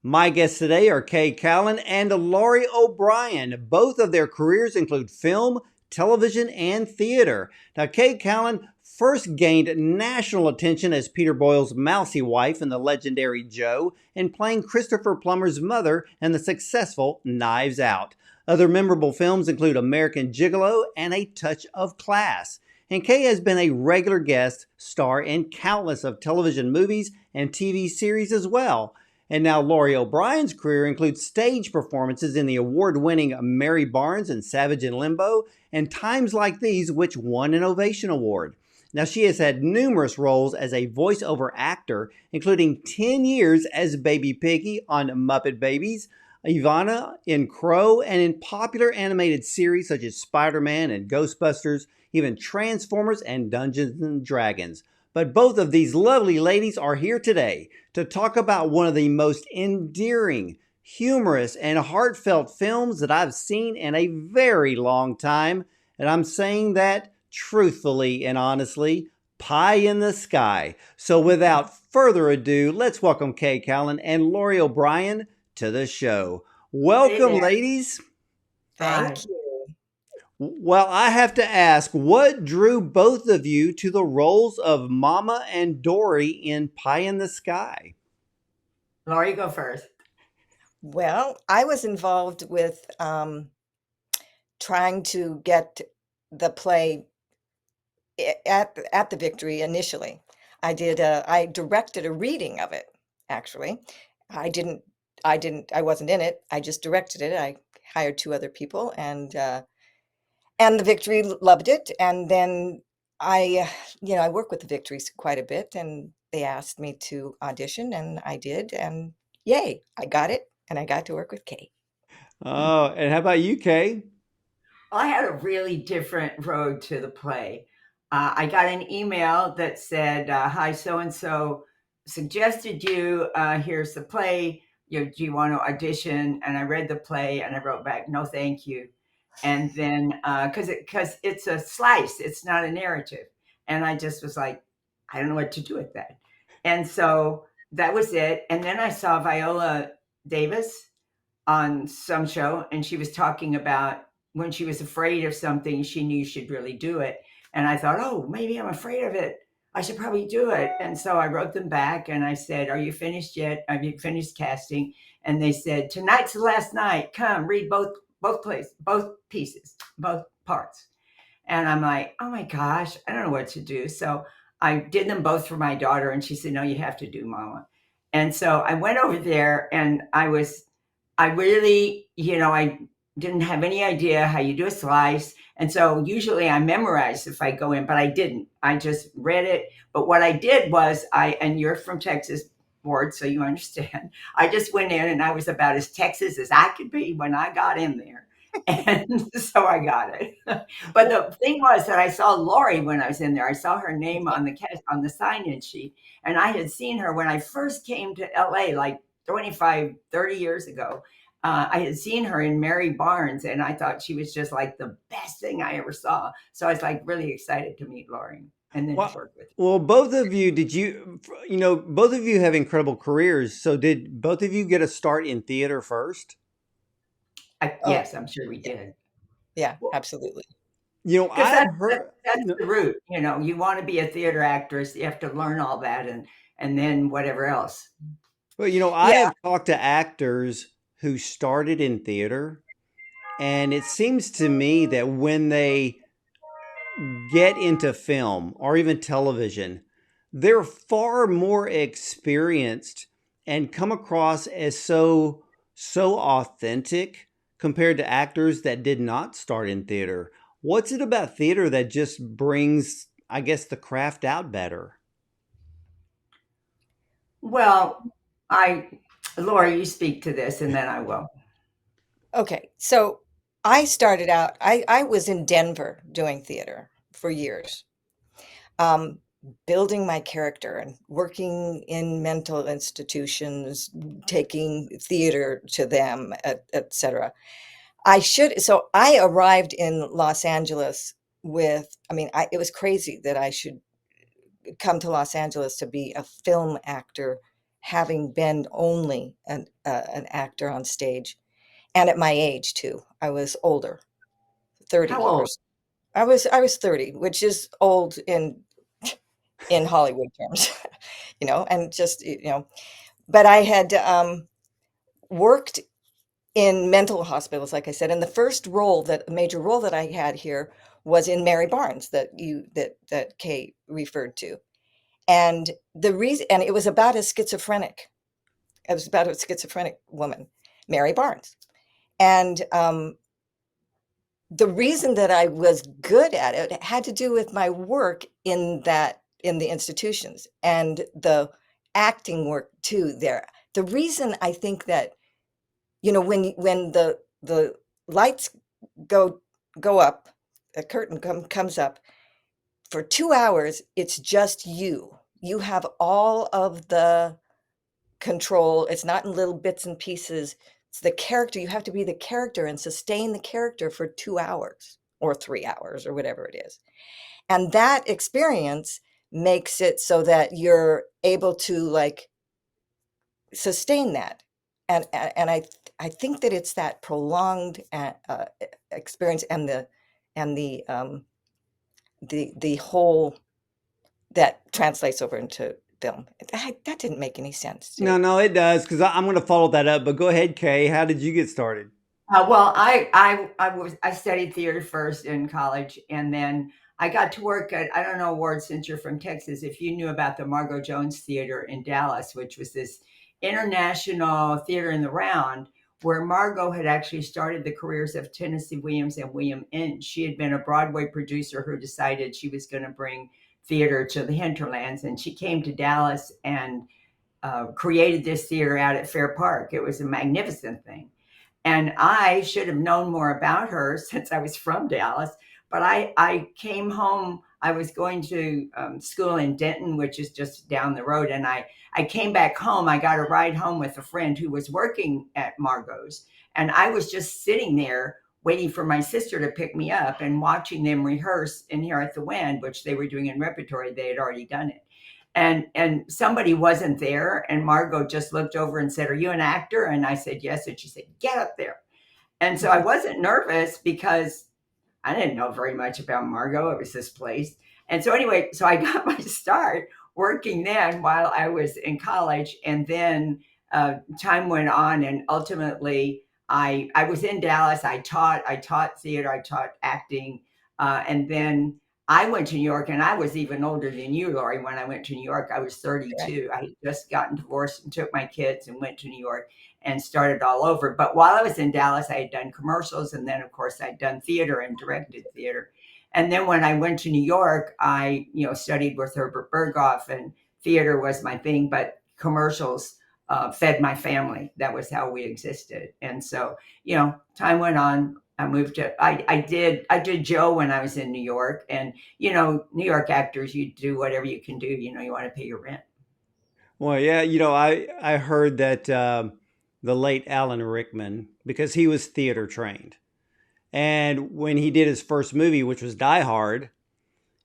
My guests today are Callan and Laurie O'Brien. Both of their careers include film, television, and theater. Now, Callan first gained national attention as Peter Boyle's mousy wife in The Legendary Joe and playing Christopher Plummer's mother in the successful Knives Out. Other memorable films include American Gigolo and A Touch of Class. And Kay has been a regular guest star in countless of television movies and TV series as well. And now Laurie O'Brien's career includes stage performances in the award-winning Mary Barnes and Savage in Limbo and Times Like These, which won an Ovation Award. Now she has had numerous roles as a voiceover actor, including 10 years as Baby Piggy on Muppet Babies, Ivana in Crow, and in popular animated series such as Spider-Man and Ghostbusters, even Transformers and Dungeons and Dragons. But both of these lovely ladies are here today to talk about one of the most endearing, humorous, and heartfelt films that I've seen in a very long time. And I'm saying that truthfully and honestly, Pie in the Sky. So without further ado, let's welcome Kay Callan and Laurie O'Brien to the show. Welcome, Hey there. ladies. Hi. Thank you. Well, I have to ask, what drew both of you to the roles of Mama and Dory in Pie in the Sky? Laurie, go first. Well, I was involved with trying to get the play at the Victory initially. I directed a reading of it, actually. I didn't, I wasn't in it. I just directed it. I hired two other people and the Victory loved it. And then I work with the Victories quite a bit and they asked me to audition and I did. And yay, I got it. And I got to work with Kate. Oh, and how about you, Kay? I had a really different road to the play. I got an email that said, "Hi, so and so suggested you. Here's the play. Do you want to audition?" And I read the play and I wrote back, "No, thank you." And then because it's a slice, it's not a narrative, and I just was like, I don't know what to do with that. And so that was it. And then I saw Viola Davis on some show, and she was talking about when she was afraid of something, she knew she'd really do it. And I thought, oh, maybe I'm afraid of it. I should probably do it. And so I wrote them back and I said, are you finished yet? Have you finished casting? And they said, tonight's the last night. Come read both plays, both pieces, both parts. And I'm like, oh my gosh, I don't know what to do. So I did them both for my daughter, and she said, no, you have to do Mama. And so I went over there, and I really, I didn't have any idea how you do a slice. And so usually I memorize if I go in, but I didn't. I just read it. But what I did was and you're from Texas board, so you understand. I just went in and I was about as Texas as I could be when I got in there. And so I got it. But the thing was that I saw Laurie when I was in there. I saw her name on the sign-in sheet. And I had seen her when I first came to LA, like 25, 30 years ago. I had seen her in Mary Barnes, and I thought she was just like the best thing I ever saw. So I was like really excited to meet Laurie and then to Well, work with her. well, both of you, both of you have incredible careers. So did both of you get a start in theater first? Oh, Yes, I'm sure we did. yeah, Well, absolutely. Because I've heard, that's the route. You want to be a theater actress, you have to learn all that, and then whatever else. well, I Yeah, have talked to actors who started in theater, and it seems to me that when they get into film or even television, they're far more experienced and come across as so authentic compared to actors that did not start in theater. What's it about theater that just brings, I guess, the craft out better? Well, I Laura, you speak to this, and then I will. okay. So I started out, I was in Denver doing theater for years, um, building my character and working in mental institutions, taking theater to them, et cetera. So I arrived in Los Angeles it was crazy that I should come to Los Angeles to be a film actor having been only an actor on stage, and at my age too. I was older, How 30 or old? I was 30, which is old in Hollywood terms, and just, but I had worked in mental hospitals, like I said, and the first major role that I had here was in Mary Barnes that Kay referred to. And it was about a schizophrenic. It was about a schizophrenic woman, Mary Barnes. And the reason that I was good at it had to do with my work in the institutions and the acting work too there. The reason I think that, when the lights go up, a curtain comes up for 2 hours, it's just you. You have all of the control. It's not in little bits and pieces. It's the character. You have to be the character and sustain the character for 2 hours or 3 hours or whatever it is. And that experience makes it so that you're able to, like, sustain that. And I think that it's that prolonged experience and the whole that translates over into film. That didn't make any sense, did No, it? no, it does, because I'm going to follow that up. But go ahead, Kay. How did you get started? Well, I studied theater first in college, and then I got to work at, I don't know, Ward, since you're from Texas, if you knew about the Margot Jones Theater in Dallas, which was this international theater in the round where Margot had actually started the careers of Tennessee Williams and William Inge. She had been a Broadway producer who decided she was going to bring theater to the hinterlands, and she came to Dallas and created this theater out at Fair Park. It was a magnificent thing. And I should have known more about her since I was from Dallas. But I came home. I was going to school in Denton, which is just down the road. And I came back home. I got a ride home with a friend who was working at Margot's. And I was just sitting there waiting for my sister to pick me up and watching them rehearse in Here at the Wind, which they were doing in repertory. They had already done it. And somebody wasn't there, and Margot just looked over and said, "Are you an actor?" And I said, "Yes." And she said, "Get up there." And so I wasn't nervous because I didn't know very much about Margot. It was this place. And so anyway, so I got my start working then while I was in college. And then time went on, and ultimately I was in Dallas. I taught theater, I taught acting. And then I went to New York, and I was even older than you, Laurie. When I went to New York, I was Right. 32. I had just gotten divorced and took my kids and went to New York and started all over. But while I was in Dallas, I had done commercials. And then, of course, I'd done theater and directed theater. And then when I went to New York, I, studied with Herbert Berghoff, and theater was my thing, but commercials fed my family. That was how we existed. And so, time went on. I did Joe when I was in New York. And, New York actors, you do whatever you can do. You want to pay your rent. Well, yeah, I heard that the late Alan Rickman, because he was theater trained, and when he did his first movie, which was Die Hard,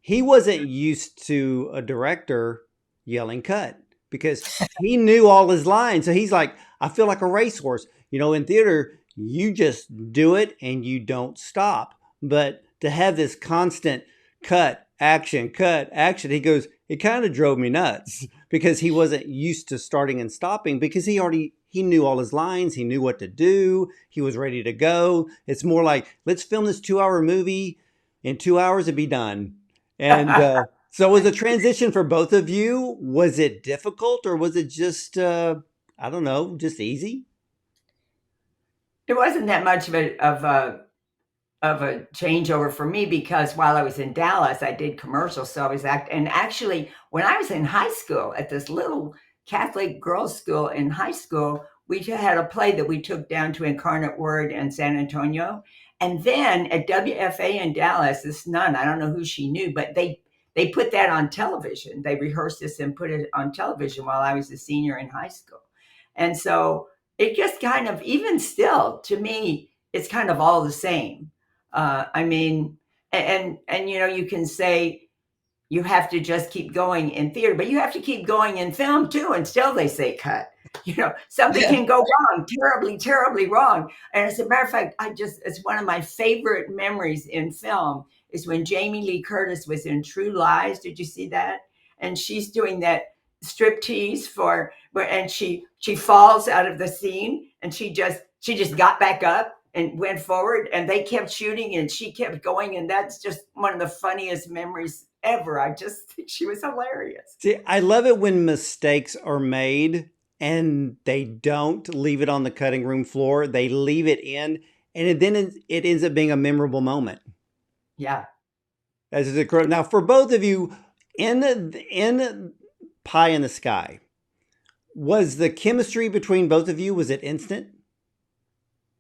he wasn't used to a director yelling cut because he knew all his lines. So he's like, I feel like a racehorse. In theater, you just do it and you don't stop. But to have this constant cut, action, he goes, it kind of drove me nuts because he wasn't used to starting and stopping because he knew all his lines, he knew what to do, he was ready to go. It's more like, let's film this 2 hour movie in 2 hours and be done. And so, was the transition for both of you? Was it difficult, or was it just, I don't know, just easy? It wasn't that much of a changeover for me because while I was in Dallas, I did commercials. So I was and actually, when I was in high school at this little Catholic girls' school in high school, we had a play that we took down to Incarnate Word and San Antonio. And then at WFA in Dallas, this nun, I don't know who she knew, but they put that on television. They rehearsed this and put it on television while I was a senior in high school. And so it just kind of, even still, to me, it's kind of all the same. I mean, and you can say, you have to just keep going in theater, but you have to keep going in film too, and still they say cut. Something can go wrong, terribly, terribly wrong. And as a matter of fact, it's one of my favorite memories in film is when Jamie Lee Curtis was in True Lies. Did you see that? And she's doing that striptease and she falls out of the scene, and she just got back up and went forward, and they kept shooting and she kept going. And that's just one of the funniest memories ever. I just think she was hilarious. See, I love it when mistakes are made and they don't leave it on the cutting room floor. They leave it in, and then it ends up being a memorable moment. Yeah. As is incredible. Now, for both of you, in Pie in the Sky, was the chemistry between both of you, was it instant?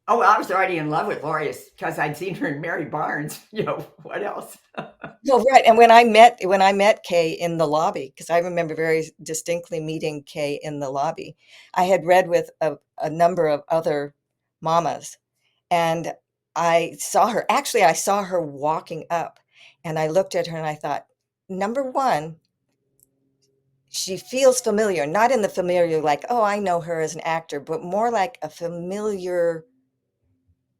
Oh, I was already in love with Laurie because I'd seen her in Mary Barnes. What else? Well, right. And when I met Kay in the lobby, because I remember very distinctly meeting Kay in the lobby, I had read with a number of other mamas, and I saw her. Actually, I saw her walking up, and I looked at her and I thought, number one, she feels familiar, not in the familiar like, oh, I know her as an actor, but more like a familiar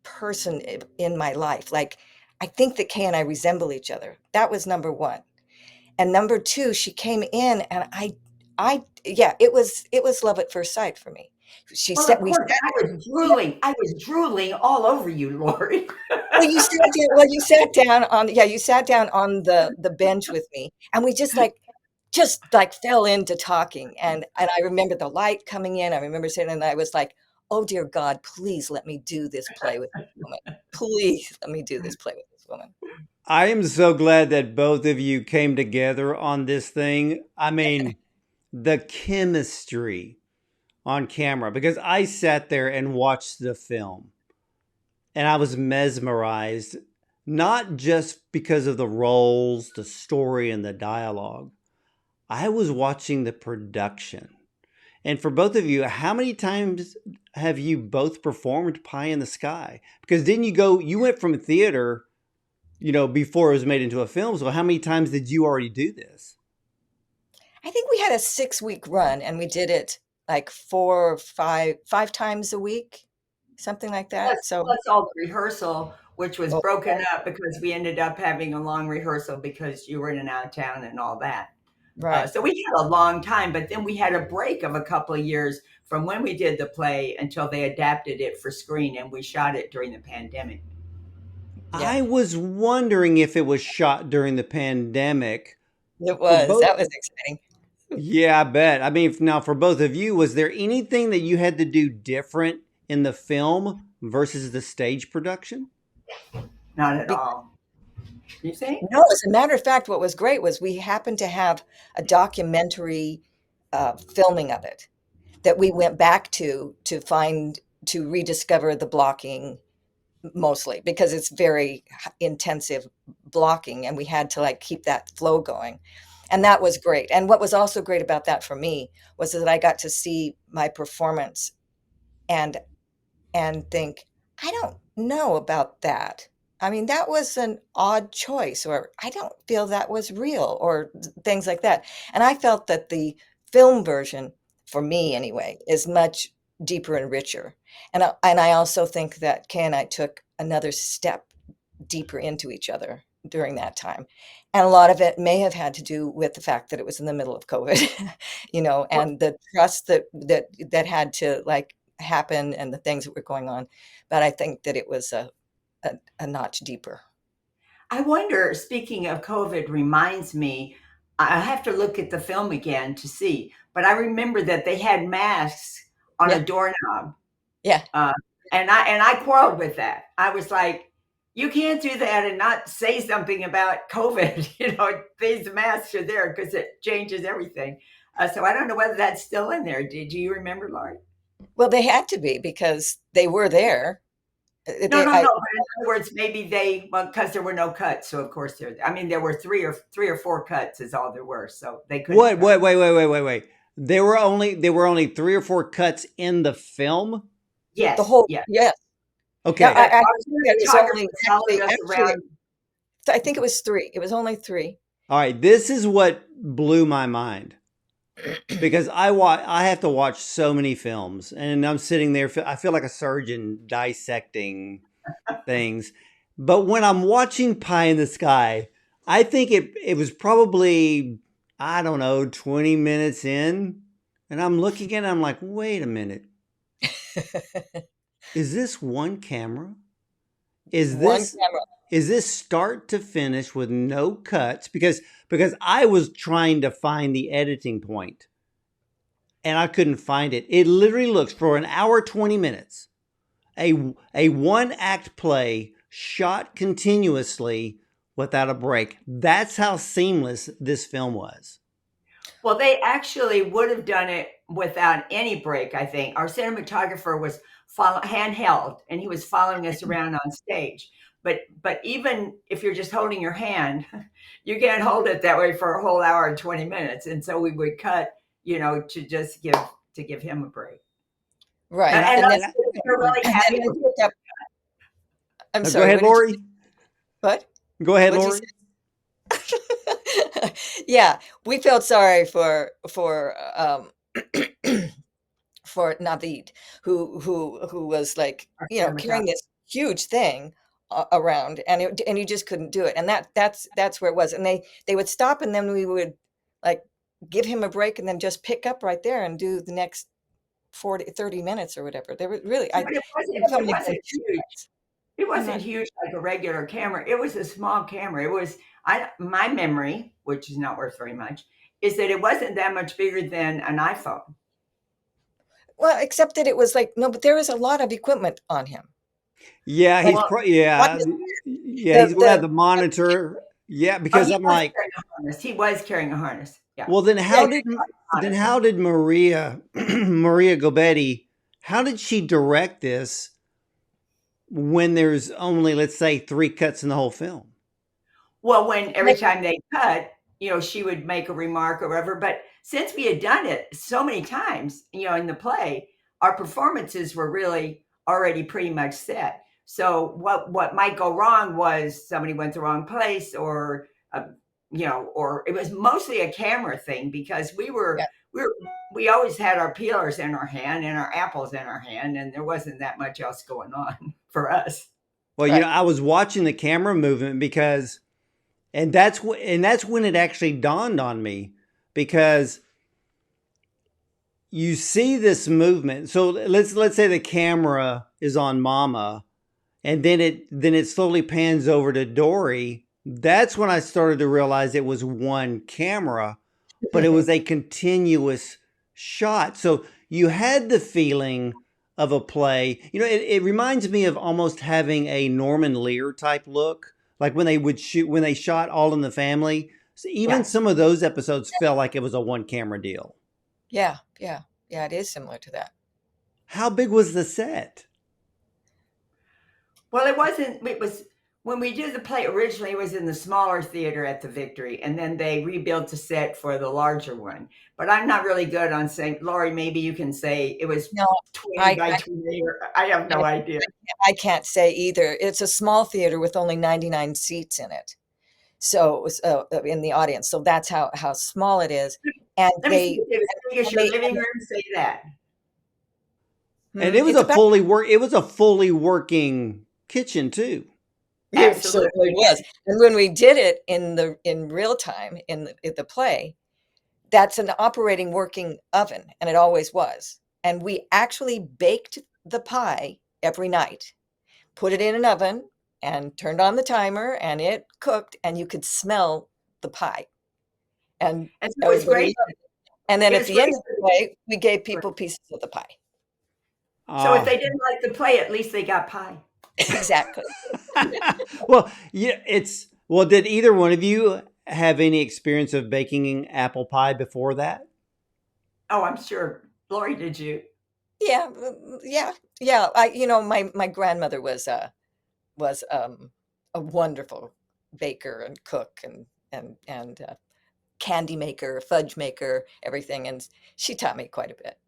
person in my life. Like, I think that Kay and I resemble each other. That was number one. And number two, she came in and yeah, it was love at first sight for me. She Well, said, of course, I was drooling all over you, Laurie. well, you sat down on, yeah, you sat down on the bench with me, and we just like fell into talking. And I remember the light coming in. I remember sitting, and I was like, oh dear God, please let me do this play with this woman. Please let me do this play with this woman. I am so glad that both of you came together on this thing. I mean, the chemistry on camera, because I sat there and watched the film and I was mesmerized, not just because of the roles, the story, and the dialogue. I was watching the production. And for both of you, how many times have you both performed Pie in the Sky? Because didn't you went from theater, before it was made into a film. So how many times did you already do this? I think we had a 6-week run, and we did it like 4 or 5 times a week, something like that. So Plus all the rehearsal, which was oh, broken up because we ended up having a long rehearsal because you were in and out of town and all that. right. So we had a long time, but then we had a break of a couple of years from when we did the play until they adapted it for screen, and we shot it during the pandemic. Yeah. I was wondering if it was shot during the pandemic. It For was. both, That was exciting. yeah, I bet. I mean, now for both of you, was there anything that you had to do different in the film versus the stage production? Not at Be- all. You think? No, as a matter of fact, what was great was we happened to have a documentary filming of it that we went back to rediscover the blocking, mostly because it's very intensive blocking, and we had to like keep that flow going. And that was great. And what was also great about that for me was that I got to see my performance and think, I don't know about that. I mean, that was an odd choice, or I don't feel that was real, or things like that. And I felt that the film version, for me anyway, is much deeper and richer. And I also think that Kay and I took another step deeper into each other during that time. And a lot of it may have had to do with the fact that it was in the middle of COVID, and the trust that had to like happen, and the things that were going on. But I think that it was a notch deeper. I wonder, speaking of COVID, reminds me, I have to look at the film again to see, but I remember that they had masks on a Yeah. doorknob. Yeah. Uh, and I quarreled with that. I was like, you can't do that and not say something about COVID. These masks are there because it changes everything. So I don't know whether that's still in there. Do you remember, Laurie? Well, they had to be because they were there. No, They, no, I, no. But in other words, maybe because there were no cuts, so of course there. I mean, there were three or four cuts is all there were, so they couldn't. What? Wait. There were only 3 or 4 cuts in the film. the Yes, whole, yes. yes. Okay. Yeah, I Our think it was cinematographer only followed us actually, around. I think it was 3. It was only 3. All right, this is what blew my mind because I have to watch so many films, and I'm sitting there. I feel like a surgeon dissecting things. But when I'm watching Pie in the Sky, I think it was probably, I don't know, 20 minutes in, and I'm looking at it, I'm like, wait a minute, is this one camera? Is One this camera. is this start to finish with no cuts? Because I was trying to find the editing point and I couldn't find it. It literally looks for an hour 20 minutes, a one act play shot continuously without a break. That's how seamless this film was. Well, they actually would have done it without any break, I think. Our cinematographer was handheld, and he was following us around on stage. But even if you're just holding your hand, you can't hold it that way for a whole hour and 20 minutes. And so we would cut, to just give him a break. Right. And And us then, we're really and happy. then we picked up, I'm Go sorry, ahead, what did you Laurie. say? What? Go ahead, What'd you Laurie. say? Yeah, we felt sorry for for Navid, who was like, Our carrying cinematographer. this huge thing around, and he just couldn't do it. And that's where it was. And they would stop, and then we would like give him a break, and then just pick up right there and do the next 30 minutes or whatever. They were really, But it could have wasn't it only wasn't been 2 huge. minutes. It I'm wasn't not. huge like a regular camera. It was a small camera. It was my memory, which is not worth very much, is that it wasn't that much bigger than an iPhone. Well, except that it was like, no, but there was a lot of equipment on him. Yeah, Like, Well, what yeah. is Yeah, the he's gonna have the the monitor. Yeah, oh, because he I'm was like, carrying a harness. He was carrying a harness. Yeah. well, yeah, then Honest. how did Maria Maria Gobetti, how did she direct this when there's only, let's say, 3 cuts in the whole film? Well, when every like, time they cut, she would make a remark or whatever. But since we had done it so many times, in the play, our performances were really already pretty much set. So what might go wrong was somebody went the wrong place, or it was mostly a camera thing because yeah, we always had our peelers in our hand and our apples in our hand, and there wasn't that much else going on for us. Well, right. I was watching the camera movement because, and that's when it actually dawned on me because you see this movement. So let's say the camera is on Mama, and then it slowly pans over to Dory. That's when I started to realize it was one camera, but it was a continuous shot. So you had the feeling of a play. It reminds me of almost having a Norman Lear type look, like when they would shoot when they shot All in the Family. So even Yes. some of those episodes felt like it was a one camera deal. Yeah, yeah, yeah, it is similar to that. How big was the set? Well, it wasn't. It was when we did the play originally. It was in the smaller theater at the Victory, and then they rebuilt the set for the larger one. But I'm not really good on saying, Laurie. Maybe you can say it was No, 20 I by I 20. Or, I have I no idea. I can't say either. It's a small theater with only 99 seats in it. So it was in the audience. So that's how small it is. And Let me see if it's as big as your they living room. Say that. And it was it's a about fully work. It was a fully working kitchen too. it certainly Absolutely. was. And when we did it in real time in the play, that's an operating working oven, and it always was. And we actually baked the pie every night, put it in an oven, and turned on the timer, and it cooked, and you could smell the pie, and And so it's everybody great. loved it. And then It at was the great. end of the play, we gave people pieces of the pie. So if Ah. they didn't like the play, at least they got pie. Exactly. Well, yeah, well, did either one of you have any experience of baking apple pie before that? Oh, I'm sure. Laurie, did you? Yeah, yeah, yeah. My grandmother was a wonderful baker and cook and candy maker, fudge maker, everything, and she taught me quite a bit.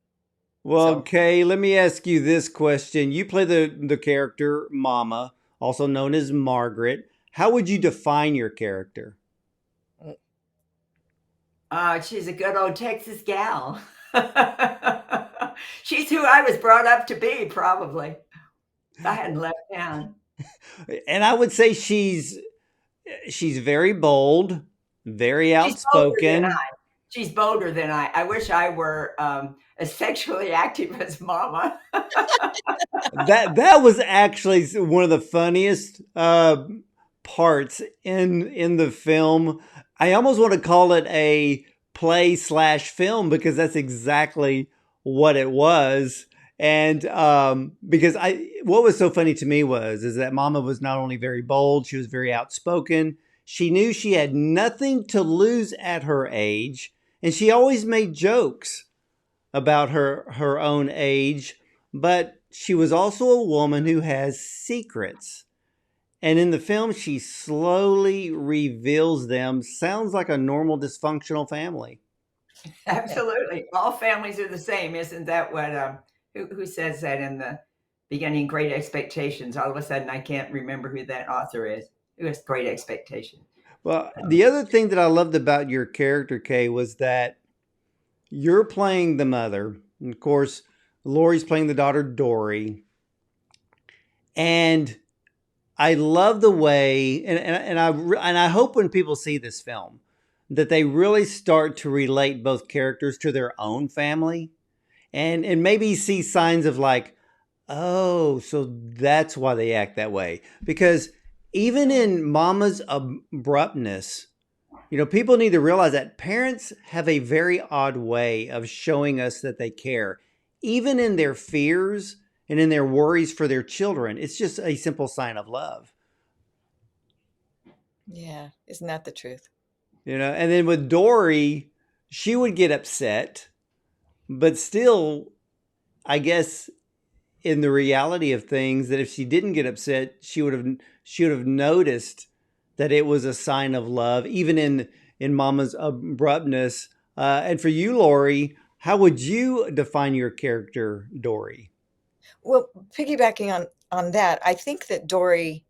Well, So Kay, let me ask you this question. You play the character Mama, also known as Margaret. How would you define your character? She's a good old Texas gal. She's who I was brought up to be, probably. If I hadn't left town. And I would say she's very bold, very She's bolder than outspoken. I. She's bolder than I. I wish I were as sexually active as Mama. That was actually one of the funniest parts in the film. I almost want to call it a play slash film because that's exactly what it was. And because what was so funny to me is that Mama was not only very bold, she was very outspoken. She knew she had nothing to lose at her age, and she always made jokes about her own age, but she was also a woman who has secrets. And in the film, she slowly reveals them. Sounds like a normal dysfunctional family. Yeah. Absolutely. All families are the same. Isn't that what, who says that in the beginning, Great Expectations? All of a sudden, I can't remember who that author is. Who has Great Expectations? Well, the other thing that I loved about your character, Kay, was that you're playing the mother. And of course, Laurie's playing the daughter, Dory. And I love the way, and I hope when people see this film that they really start to relate both characters to their own family, and maybe see signs of like, oh, so that's why they act that way. Because even in Mama's abruptness, people need to realize that parents have a very odd way of showing us that they care, even in their fears and in their worries for their children. It's just a simple sign of love. Yeah. Isn't that the truth? And then with Dory, she would get upset, but still, I guess in the reality of things, that if she didn't get upset, she would have noticed that it was a sign of love, even in Mama's abruptness. And for you, Laurie, how would you define your character, Dory? Well, piggybacking on that, I think that Dory,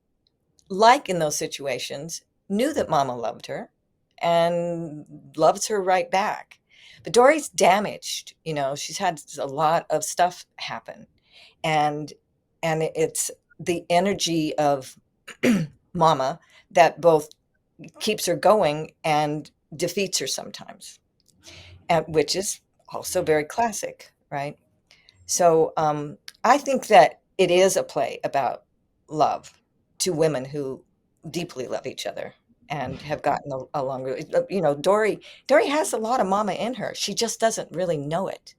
like in those situations, knew that Mama loved her and loves her right back. But Dory's damaged, she's had a lot of stuff happen. And it's the energy of Mama that both keeps her going and defeats her sometimes, and which is also very classic, right? So I think that it is a play about love, two women who deeply love each other and have gotten along. Dory has a lot of Mama in her. She just doesn't really know it.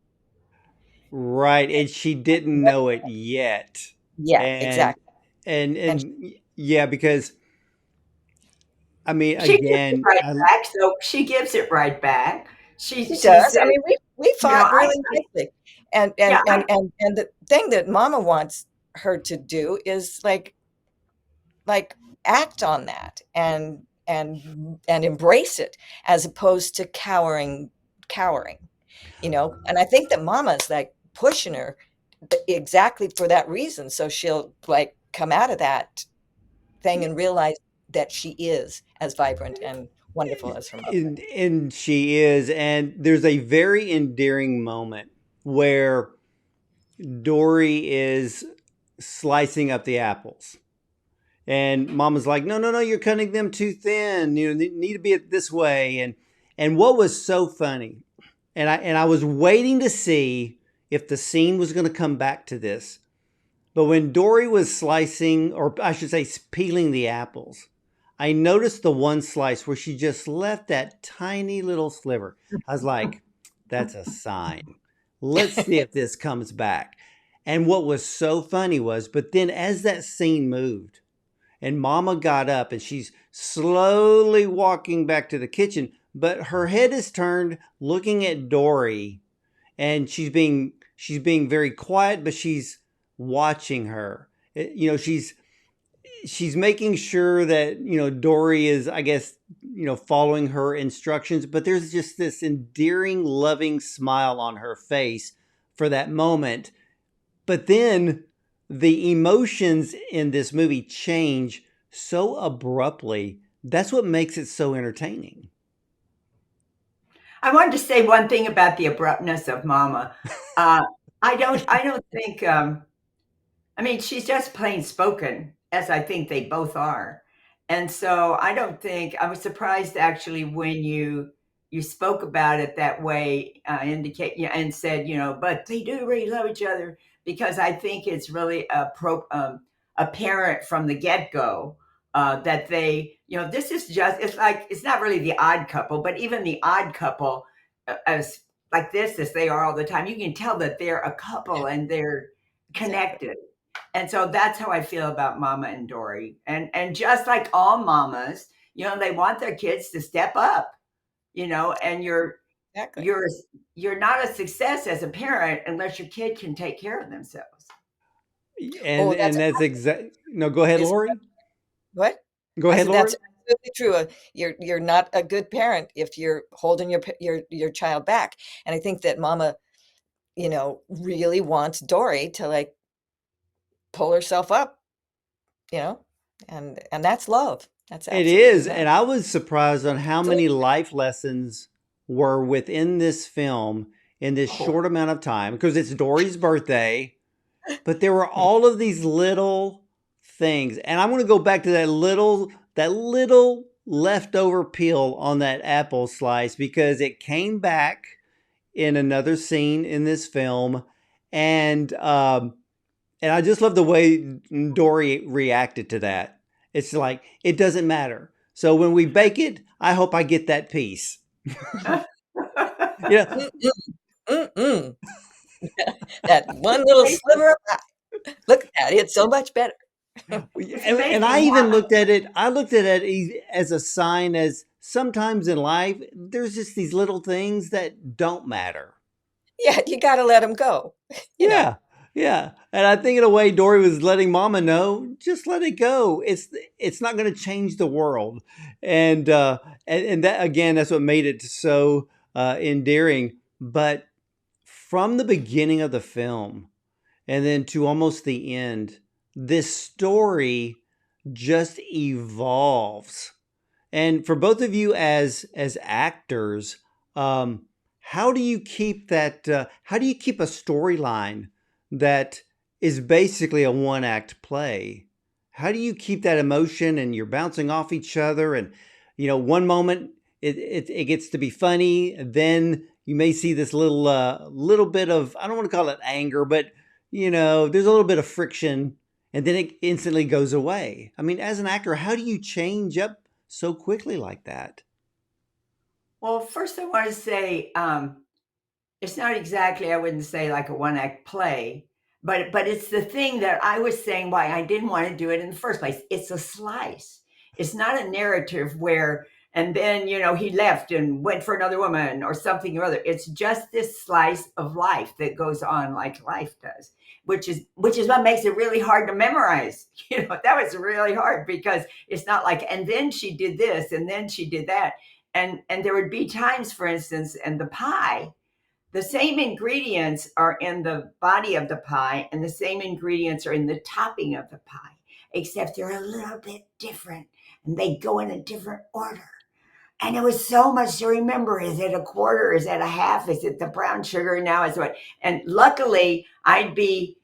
Right, and she didn't know it yet. Yeah, And exactly. And yeah, because I mean, She gives it again, right back. So she gives it right back. she She does. I says, mean, we fought I, really nicely, and yeah, and and and and the thing that Mama wants her to do is like act on that and embrace it as opposed to cowering. And I think that Mama's like pushing her exactly for that reason, so she'll like come out of that thing and realize that she is as vibrant and wonderful as her mother. and she is, and there's a very endearing moment where Dory is slicing up the apples. And Mama's like, no, no, no, you're cutting them too thin. They need to be this way. And what was so funny, and I was waiting to see if the scene was going to come back to this. But when Dory was slicing, or I should say, peeling the apples, I noticed the one slice where she just left that tiny little sliver. I was like, that's a sign. Let's see if this comes back. And what was so funny was, but then as that scene moved, and Mama got up and she's slowly walking back to the kitchen, but her head is turned looking at Dory, and she's being very quiet, but she's watching her. She's making sure that Dory is, I guess, following her instructions, but there's just this endearing, loving smile on her face for that moment. But then the emotions in this movie change so abruptly. That's what makes it so entertaining. I wanted to say one thing about the abruptness of Mama. Uh, I don't think, I mean, she's just plain spoken, as I think they both are. And so I don't think I was surprised actually when you spoke about it that way, indicate yeah, and said, but they do really love each other because I think it's really apparent from the get go that they, this is just it's like it's not really the odd couple, but even the odd couple, as like this as they are all the time, you can tell that they're a couple and they're Exactly. connected. And so that's how I feel about Mama and Dory. And just like all mamas, they want their kids to step up, and Exactly. you're you're not a success as a parent unless your kid can take care of themselves. And Oh, that's and that's exact. No, go ahead, is Lori. what? Go I ahead, said that's Lori. absolutely true. You're not a good parent if you're holding your child back. And I think that Mama, really wants Dory to like pull herself up, you know, and that's love. That's It absolutely is, love. and I was surprised on how many Absolutely. life lessons were within this film in this Oh, short amount of time because it's Dory's birthday, but there were all of these little things. And I want to go back to that little leftover peel on that apple slice because it came back in another scene in this film and I just love the way Dory reacted to that. It's like, it doesn't matter. So when we bake it, I hope I get that piece. Yeah. Mm-mm, mm-mm. That one little sliver of pie. Look at that. It's so much better. it's And I amazing even how. looked at it, I looked at it as a sign as sometimes in life, there's just these little things that don't matter. Yeah, you got to let them go, you know. Yeah. Yeah. And I think in a way Dory was letting Mama know, just let it go. It's not going to change the world. And and that again that's what made it so endearing. But from the beginning of the film and then to almost the end, this story just evolves. And for both of you as actors, um, how do you keep that? How do you keep a storyline that is basically a one act play? How do you keep that emotion and you're bouncing off each other and one moment it gets to be funny, and then you may see this little bit of, I don't want to call it anger, but there's a little bit of friction, and then it instantly goes away. I mean, as an actor, how do you change up so quickly like that? Well, first I want to say, it's not exactly, I wouldn't say like a one act play, but it's the thing that I was saying why I didn't want to do it in the first place. It's a slice. It's not a narrative where and then he left and went for another woman or something or other. It's just this slice of life that goes on like life does, which is what makes it really hard to memorize. That was really hard because it's not like and then she did this and then she did that. And there would be times, for instance, in the pie, the same ingredients are in the body of the pie and the same ingredients are in the topping of the pie, except they're a little bit different and they go in a different order. And it was so much to remember. Is it a quarter? Is it a half? Is it the brown sugar? Now is what? And luckily, I'd be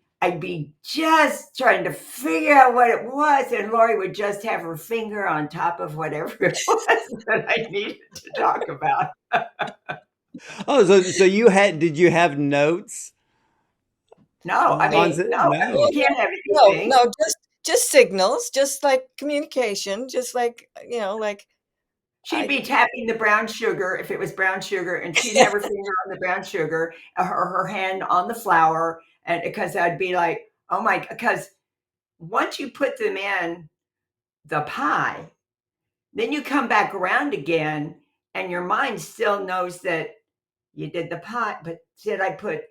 just trying to figure out what it was, and Laurie would just have her finger on top of whatever it was that I needed to talk about. Oh, so did you have notes No, I on mean, set? no, I mean, Oh, No. you can't have no, anything. no, just signals, just like communication, just like, like She'd I be tapping the brown sugar if it was brown sugar, and she'd have her finger on the brown sugar, or her hand on the flour, and because I'd be like, "Oh my!" Because once you put them in the pie, then you come back around again, and your mind still knows that you did the pie, but did I put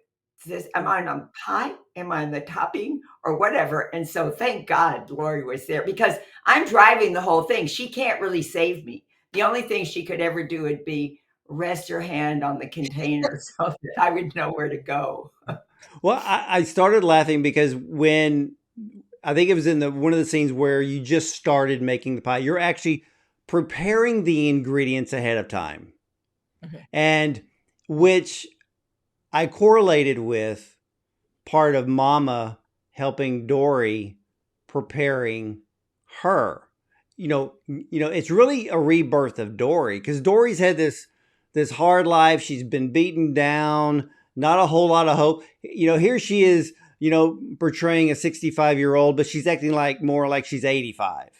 this? Am I on pie? Am I on the topping or whatever? And so thank God Lori was there because I'm driving the whole thing. She can't really save me. The only thing she could ever do would be rest her hand on the container so that I would know where to go. Well, I started laughing because when I think it was in the one of the scenes where you just started making the pie, you're actually preparing the ingredients ahead of time. Mhm. and which I correlated with part of Mama helping Dory preparing her. It's really a rebirth of Dory because Dory's had this hard life. She's been beaten down, not a whole lot of hope. Here she is, portraying a 65-year-old, but she's acting like more like she's 85.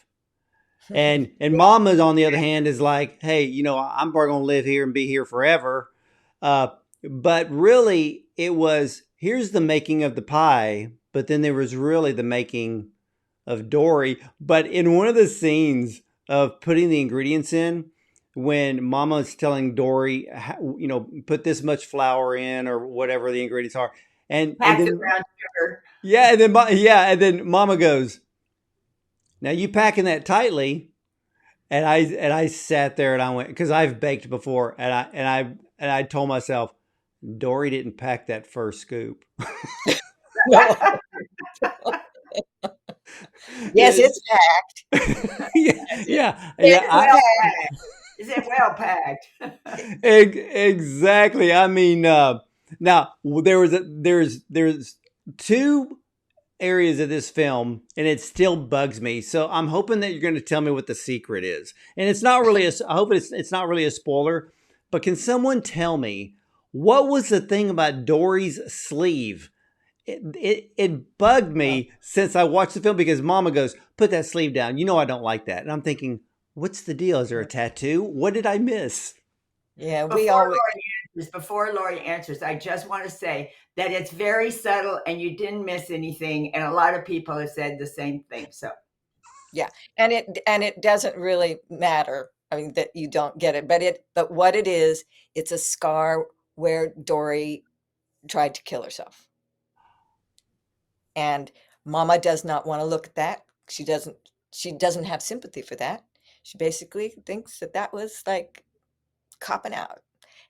And Mama, on the other hand, is like, hey, I'm probably gonna live here and be here forever. Uh, but really, it was here's the making of the pie, but then there was really the making of Dory. But in one of the scenes of putting the ingredients in, when Mama's telling Dory, put this much flour in or whatever the ingredients are, and Pack the then brown sugar. yeah, and then Mama goes, now you packing that tightly. And I sat there and I went because I've baked before and I told myself Dory didn't pack that first scoop. No. Yes, it's packed. yeah, Is yeah, it yeah. well packed? Is it well packed? Exactly. I mean, now there's two areas of this film, and it still bugs me. So I'm hoping that you're going to tell me what the secret is. And it's not really I hope it's not really a spoiler, but can someone tell me what was the thing about Dory's sleeve? It bugged Oh, me since I watched the film because Mama goes, "Put that sleeve down." I don't like that, and I'm thinking, what's the deal? Is there a tattoo? What did I miss? yeah, we Before all Laurie answers, I just want to say that it's very subtle and you didn't miss anything. And a lot of people have said the same thing. So yeah, and it doesn't really matter. I mean that you don't get it, but what it is, it's a scar where Dory tried to kill herself. And Mama does not want to look at that. She doesn't have sympathy for that. She basically thinks that that was like copping out.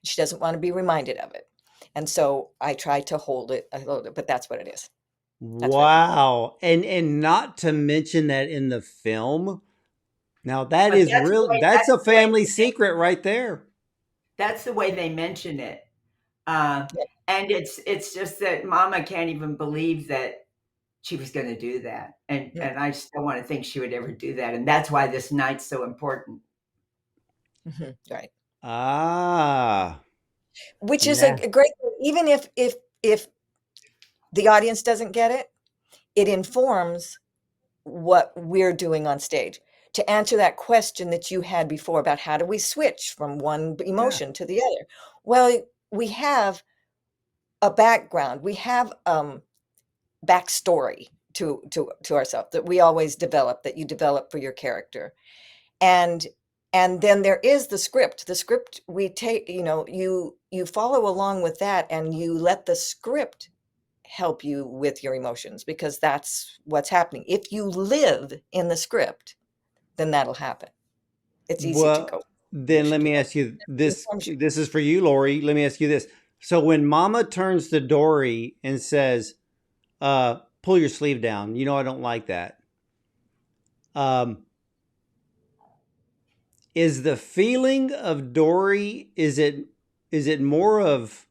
She doesn't want to be reminded of it. And so I hold it, but that's what it is. That's what it means. Wow. And not to mention that in the film. Now but that's a family secret right there. that's the way they mention it. Uh, Yeah. and it's just that Mama can't even believe that she was going to do that, Mm, and I just don't want to think she would ever do that, and that's why this night's so important. right. Ah. Which is a Nah. great thing. Even if the audience doesn't get it, it informs what we're doing on stage. To answer that question that you had before about how do we switch from one Yeah. emotion to the other? Well, we have a background. We have backstory to ourselves that we always develop, that you develop for your character. And and then there is the script. The script we take, you follow along with that and you let the script help you with your emotions because that's what's happening. If you live in the script, then that'll happen. It's easy to Well, go, you then should let do me that. ask you It this. informs you. This is for you, Lori. Let me ask you this. So when Mama turns to Dory and says, pull your sleeve down, I don't like that. Um, is the feeling of Dory, is it more of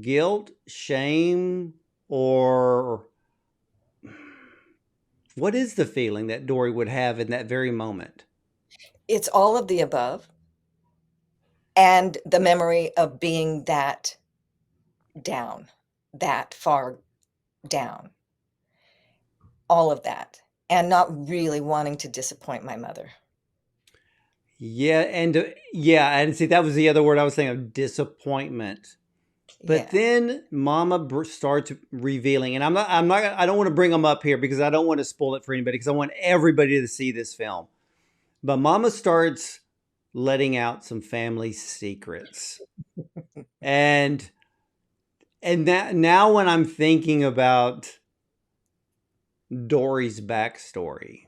guilt, shame, or what is the feeling that Dory would have in that very moment? It's all of the above and the memory of being that down, that far down, all of that, and not really wanting to disappoint my mother. And see that was the other word I was thinking of, disappointment. But Yeah. then Mama starts revealing, and I don't want to bring them up here because I don't want to spoil it for anybody because I want everybody to see this film. But Mama starts letting out some family secrets, and that now when I'm thinking about Dory's backstory,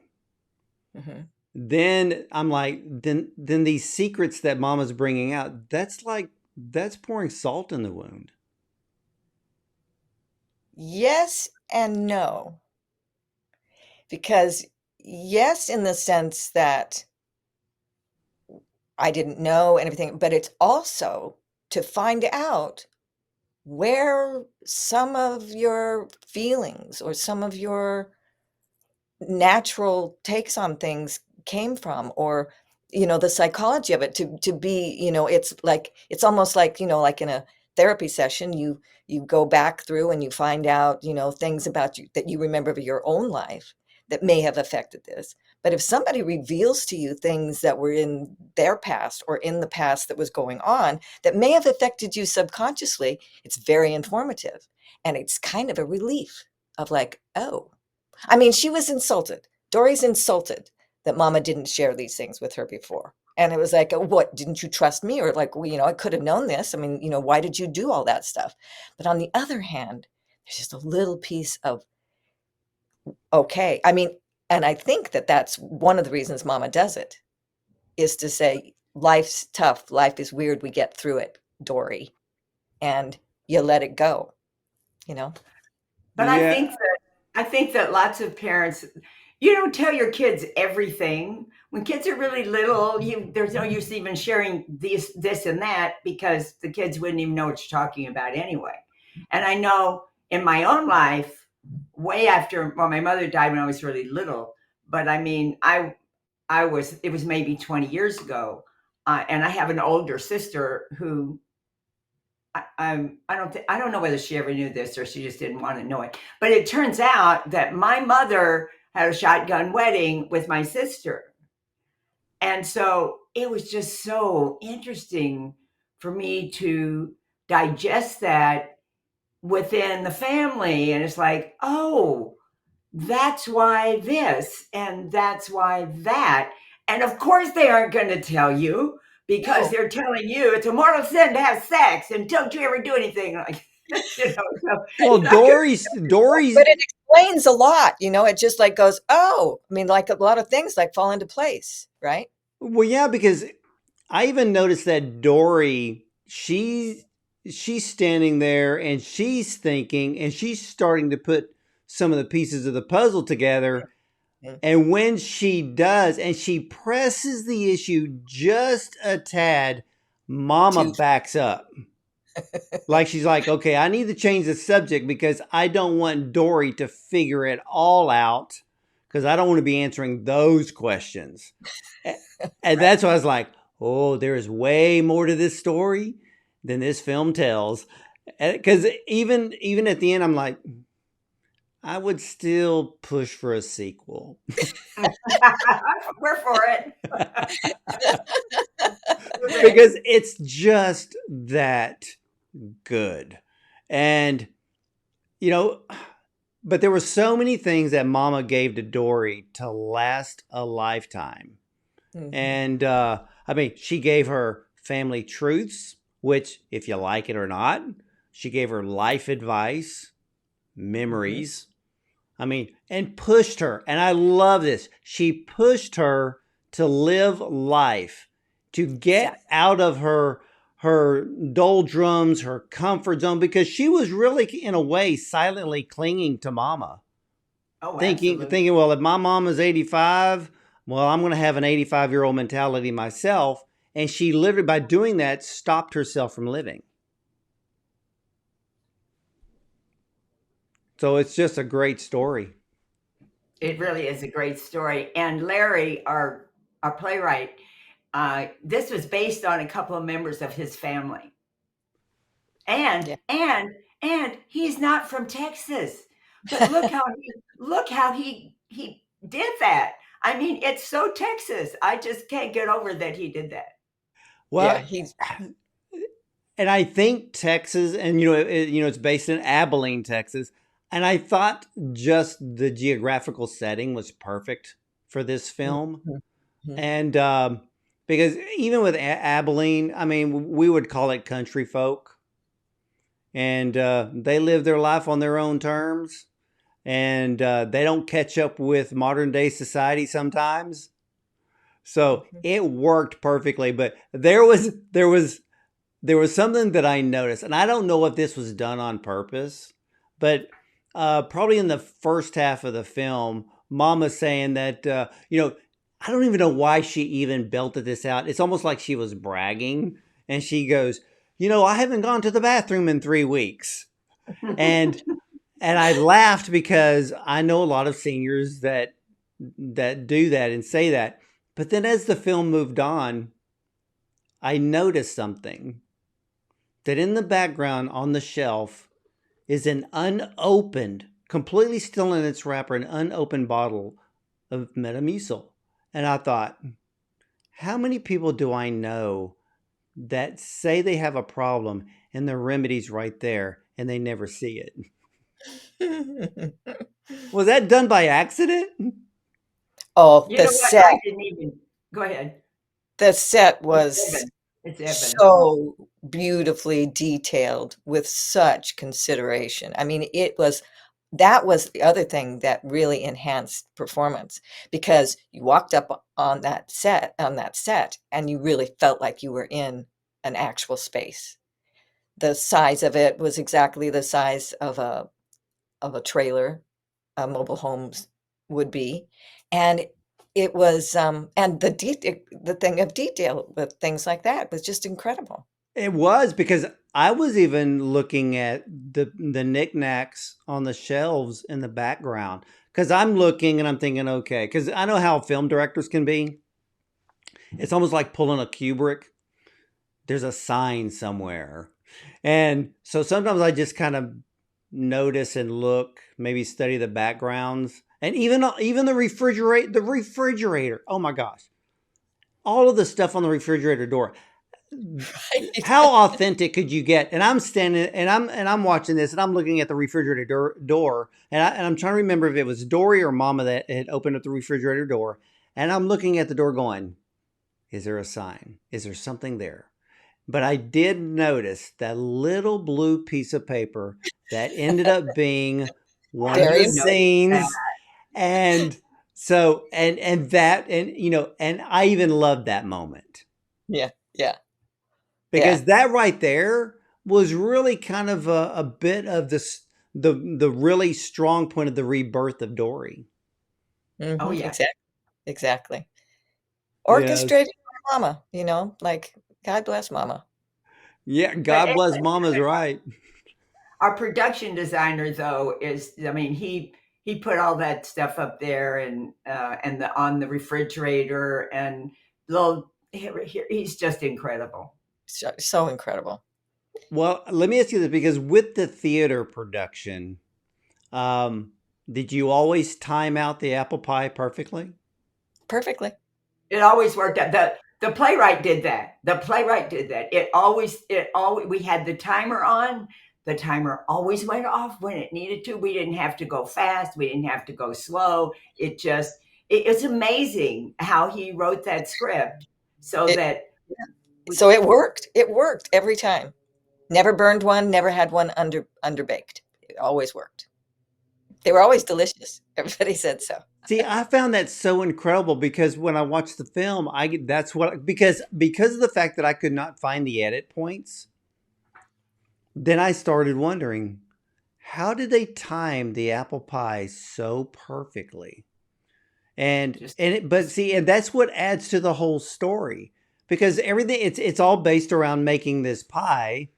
Mhm. then I'm like, then these secrets that Mama's bringing out, that's pouring salt in the wound. Yes and no, because yes, in the sense that I didn't know and everything, but it's also to find out where some of your feelings or some of your natural takes on things came from, or the psychology of it, to be, it's almost like, like in a therapy session, you go back through and you find out, things about you that you remember of your own life that may have affected this. But if somebody reveals to you things that were in their past or in the past that was going on that may have affected you subconsciously, it's very informative, and it's kind of a relief of like, oh, I mean, she was insulted. Dory's insulted that Mama didn't share these things with her before. And it was like, "Oh, what, didn't you trust me?" Or like, well, I could have known this. I mean, why did you do all that stuff? But on the other hand, there's just a little piece of, okay. I mean, and I think that that's one of the reasons Mama does it, is to say, life's tough. Life is weird. We get through it, Dory. And you let it go, you know? But Yeah. I think that lots of parents, you don't tell your kids everything. When kids are really little, there's no use even sharing this and that, because the kids wouldn't even know what you're talking about anyway. And I know in my own life, way after, well, my mother died when I was really little, but I mean, it was maybe 20 years ago, and I have an older sister who I don't know whether she ever knew this or she just didn't want to know it. But it turns out that my mother had a shotgun wedding with my sister. And so it was just so interesting for me to digest that within the family. And it's like, oh, that's why this and that's why that. And of course, they aren't going to tell you, because No. they're telling you it's a mortal sin to have sex and don't you ever do anything like, so Well, you're not going Dory's, But it explains a lot, it just like goes, oh, I mean, like a lot of things like fall into place, right? well, yeah, because I even noticed that Dory, she's standing there and she's thinking and she's starting to put some of the pieces of the puzzle together. Mhm. And when she does, and she presses the issue just a tad, Mama Too. backs up. Like she's like, okay, I need to change the subject because I don't want Dory to figure it all out, because I don't want to be answering those questions. And Right. that's why I was like, oh, there is way more to this story than this film tells. Because even at the end, I'm like, I would still push for a sequel. we're for it. Okay. Because it's just that good. And, you know, but there were so many things that Mama gave to Dory to last a lifetime. Mhm. And I mean, she gave her family truths, which, if you like it or not, she gave her life advice, Mhm. memories. I mean, and pushed her. And I love this. She pushed her to live life, to Yeah. get out of her doldrums, her comfort zone, because she was really, in a way, silently clinging to Mama, Oh, thinking, absolutely. well, if my mom is 85, well, I'm going to have an 85-year-old mentality myself. And she literally, by doing that, stopped herself from living. So it's just a great story. It really is a great story. And Larry, our playwright, this was based on a couple of members of his family. And Yeah. and he's not from Texas. But look how he did that. I mean, it's so Texas. I just can't get over that he did that. Yeah. Well, He's. and I think Texas, and it's based in Abilene, Texas, and I thought just the geographical setting was perfect for this film. Mhm. Mhm. And because even with Abilene, I mean, we would call it country folk, and they live their life on their own terms, and they don't catch up with modern day society sometimes. So Mhm. it worked perfectly. But there was something that I noticed, and I don't know if this was done on purpose, but probably in the first half of the film, Mama's saying that I don't even know why she even belted this out. It's almost like she was bragging. And she goes, I haven't gone to the bathroom in 3 weeks. And I laughed because I know a lot of seniors that do that and say that. But then as the film moved on, I noticed something that in the background on the shelf is an unopened, completely still in its wrapper, an unopened bottle of Metamucil. And I thought, how many people do I know that say they have a problem and the remedy's right there and they never see it? Was that done by accident? Oh, You the know what? set, I didn't even go ahead. the set It's was Evan. It's Evan. so beautifully detailed with such consideration. I mean, that was the other thing that really enhanced performance because you walked up on that set and you really felt like you were in an actual space. The size of it was exactly the size of a trailer, mobile homes would be, and it was and the thing of detail with things like that was just incredible. It was because I was even looking at the knickknacks on the shelves in the background because I'm looking and I'm thinking, okay, because I know how film directors can be. It's almost like pulling a Kubrick. There's a sign somewhere, and so sometimes I just kind of notice and look, maybe study the backgrounds, and even the refrigerator. Oh my gosh, all of the stuff on the refrigerator door. Right. How authentic could you get? And I'm standing and I'm watching this and I'm looking at the refrigerator door and I'm trying to remember if it was Dory or Mama that had opened up the refrigerator door. And I'm looking at the door going, is there a sign? Is there something there? But I did notice that little blue piece of paper that ended up being one I of Very the did im- notice that. scenes. And so and that and and I even loved that moment yeah, yeah, yeah. because that right there was really kind of a bit of this the really strong point of the rebirth of Dory. Oh yeah. Exactly, exactly. Yes. Orchestrated by mama, like God bless mama. Yeah, But God bless Mama's right. our production designer though is, I mean, he put all that stuff up there and the on the refrigerator and little he's just incredible. So, so incredible. Well, let me ask you this because with the theater production, um, did you always time out the apple pie perfectly? Perfectly. It always worked out. The playwright did that. The playwright did that. It always we had the timer on. The timer always went off when it needed to. We didn't have to go fast. We didn't have to go slow. It's amazing how he wrote that script so It that we so it worked. It worked every time. Never burned one, never had one underbaked. It always worked. They were always delicious. Everybody said so. See, I found that so incredible because when I watched the film, that's what because of the fact that I could not find the edit points, then I started wondering, how did they time the apple pie so perfectly? just But see, and that's what adds to the whole story because everything it's all based around making this pie.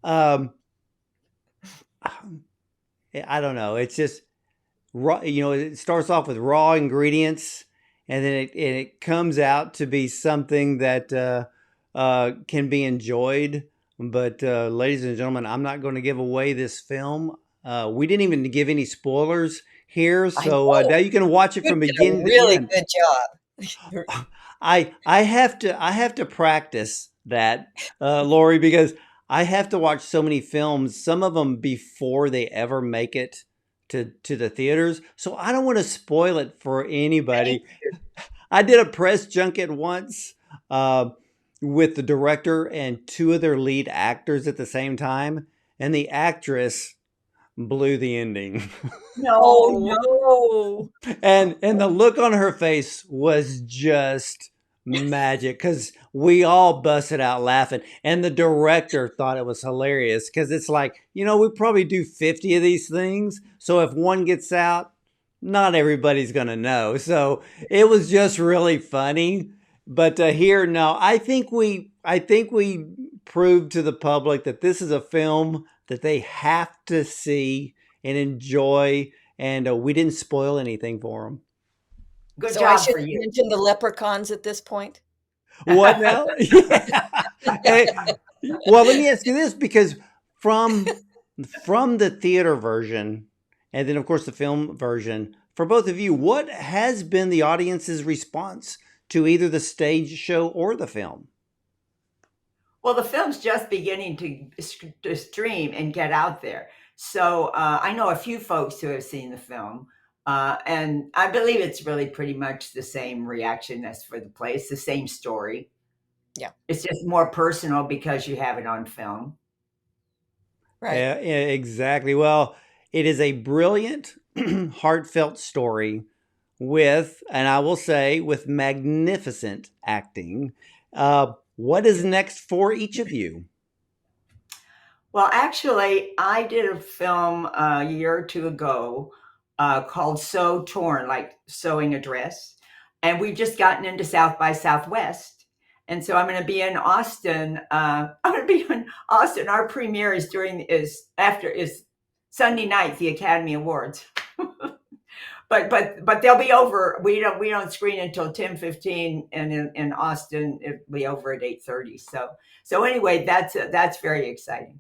Um, I don't know. It's just raw. It starts off with raw ingredients, and then it comes out to be something that can be enjoyed. But ladies and gentlemen, I'm not going to give away this film. We didn't even give any spoilers here, I so know. now you can watch it You from did a beginning to really end. good job. I have to practice that, Laurie, because I have to watch so many films, some of them before they ever make it to the theaters. So I don't want to spoil it for Thank anybody. you. I did a press junket once uh, with the director and two of their lead actors at the same time, and the actress blew the ending. Oh no. no. And the look on her face was just magic because we all busted out laughing and the director thought it was hilarious because it's like we probably do 50 of these things, so if one gets out not everybody's going to know. So it was just really funny. But here, no, I think we proved to the public that this is a film that they have to see and enjoy. And we didn't spoil anything for them. Good So I job should for you. mention the leprechauns at this point. What now? Yeah. Well, let me ask you this, because from the theater version and then of course the film version, for both of you, what has been the audience's response to either the stage show or the film? Well, the film's just beginning to stream and get out there. So I know a few folks who have seen the film, and I believe it's really pretty much the same reaction as for the play. It's the same story. Yeah, It's just more personal because you have it on film. right. Yeah, exactly. Well, it is a brilliant, heartfelt story with, and I will say, with magnificent acting. What is next for each of you? Well, actually, I did a film a year or two ago called "So Torn," like sewing a dress, and we've just gotten into South by Southwest, and so I'm going to be in Austin. I'm going to be in Austin. Our premiere is Sunday night, the Academy Awards. But they'll be over. We don't screen until 10:15, and in Austin it'll be over at 8:30. So anyway, that's very exciting.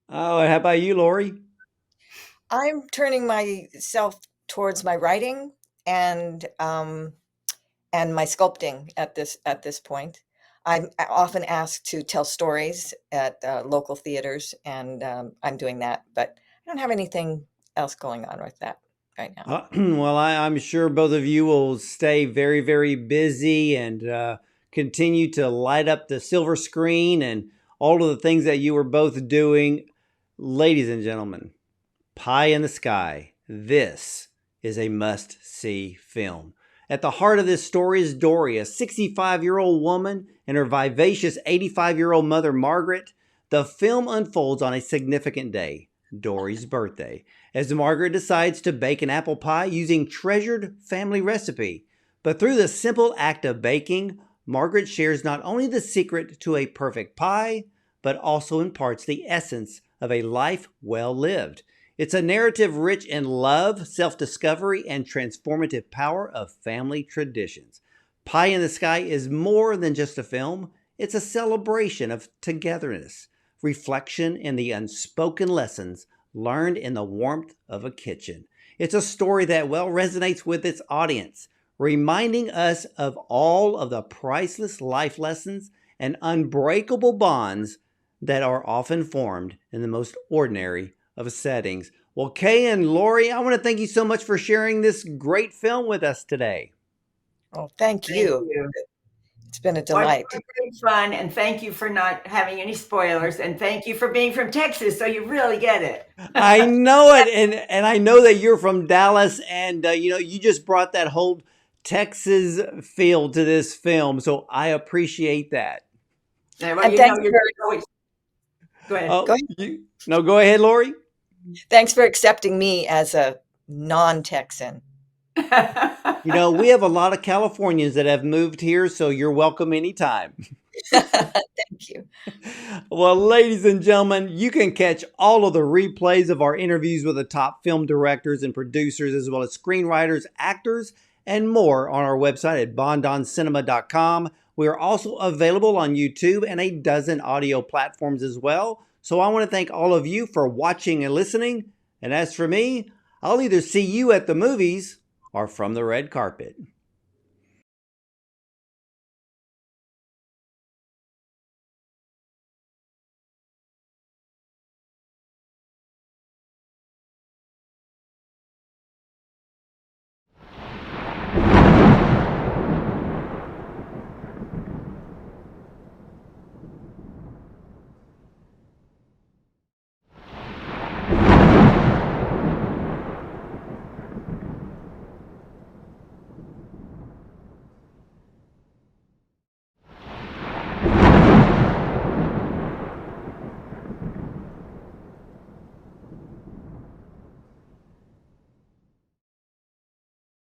Oh, and how about you, Lori? I'm turning myself towards my writing and my sculpting at this point. I'm often asked to tell stories at local theaters, and I'm doing that, but I don't have anything else going on with that right now. Well, I'm sure both of you will stay very, very busy and continue to light up the silver screen and all of the things that you were both doing. Ladies and gentlemen, Pie in the Sky. This is a must-see film. At the heart of this story is Dory, a 65-year-old woman, and her vivacious 85-year-old mother, Margaret. The film unfolds on a significant day, Dory's birthday, as Margaret decides to bake an apple pie using treasured family recipe. But through the simple act of baking, Margaret shares not only the secret to a perfect pie, but also imparts the essence of a life well lived. It's a narrative rich in love, self-discovery, and transformative power of family traditions. Pie in the Sky is more than just a film. It's a celebration of togetherness, reflection, and the unspoken lessons learned in the warmth of a kitchen. It's a story that well resonates with its audience, reminding us of all of the priceless life lessons and unbreakable bonds that are often formed in the most ordinary of settings. Well, Kay and Lori, I want to thank you so much for sharing this great film with us today. Oh, thank Thank you. you. It's been a Well, it's delight. been great fun, and thank you for not having any spoilers, and thank you for being from Texas, so you really get it. I know it, and I know that you're from Dallas, and you just brought that whole Texas feel to this film, so I appreciate that. Yeah, well, And thanks you're for always go ahead. go Oh, no, go ahead, Lori. thanks for accepting me as a non-Texan. We have a lot of Californians that have moved here, so you're welcome anytime. Thank you. Well, ladies and gentlemen, you can catch all of the replays of our interviews with the top film directors and producers, as well as screenwriters, actors, and more on our website at bondoncinema.com. We are also available on YouTube and a dozen audio platforms as well. So I want to thank all of you for watching and listening. And as for me, I'll either see you at the movies or from the red carpet.